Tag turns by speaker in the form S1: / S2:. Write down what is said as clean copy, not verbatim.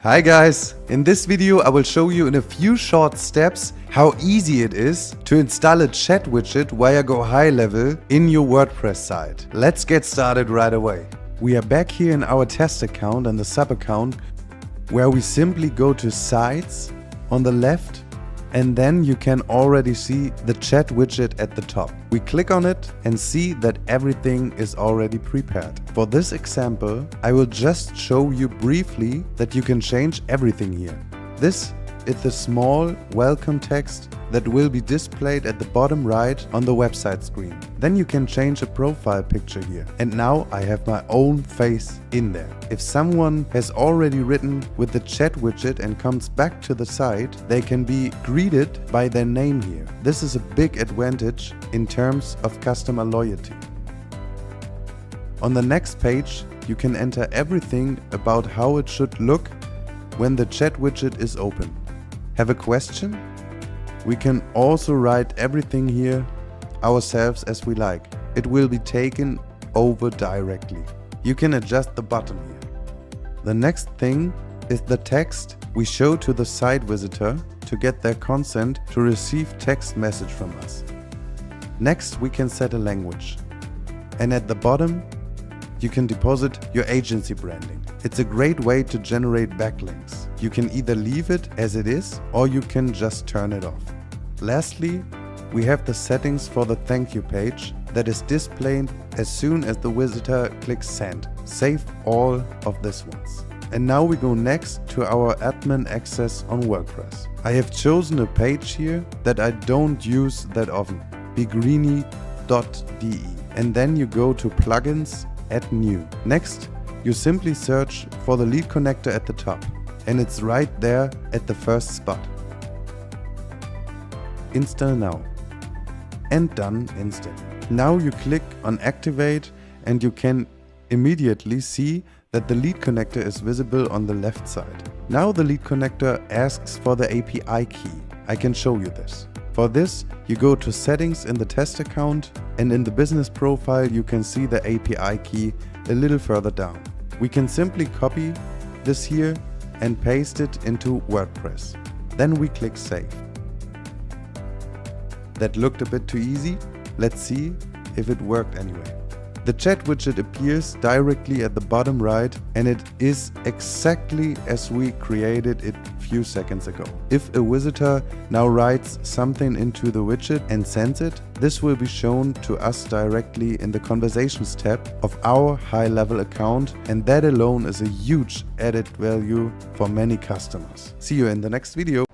S1: Hi guys! In this video I will show you in a few short steps how easy it is to install a chat widget via Go High Level in your WordPress site. Let's get started right away. We are back here in our test account and the sub account where we simply go to Sites on the left, and then you can already see the chat widget at the top. We click on it and see that everything is already prepared. For this example, I will just show you briefly that you can change everything here. This is the small welcome text that will be displayed at the bottom right on the website screen. Then you can change a profile picture here. And now I have my own face in there. If someone has already written with the chat widget and comes back to the site, they can be greeted by their name here. This is a big advantage in terms of customer loyalty. On the next page, you can enter everything about how it should look when the chat widget is open. Have a question? We can also write everything here ourselves as we like. It will be taken over directly. You can adjust the button here. The next thing is the text we show to the site visitor to get their consent to receive text message from us. Next, we can set a language. And at the bottom, you can deposit your agency branding. It's a great way to generate backlinks. You can either leave it as it is or you can just turn it off. Lastly, we have the settings for the thank you page that is displayed as soon as the visitor clicks send. Save all of these ones. And now we go next to our admin access on WordPress. I have chosen a page here that I don't use that often, begreeny.de, and then you go to plugins, add new. Next, you simply search for the lead connector at the top, and it's right there at the first spot. Install now, and done instantly. Now you click on activate and you can immediately see that the lead connector is visible on the left side. Now the lead connector asks for the API key. I can show you this. For this, you go to settings in the test account, and in the business profile you can see the API key a little further down. We can simply copy this here and paste it into WordPress. Then we click save. That looked a bit too easy. Let's see if it worked anyway. The chat widget appears directly at the bottom right, and it is exactly as we created it a few seconds ago. If a visitor now writes something into the widget and sends it, this will be shown to us directly in the conversations tab of our high-level account, and that alone is a huge added value for many customers. See you in the next video.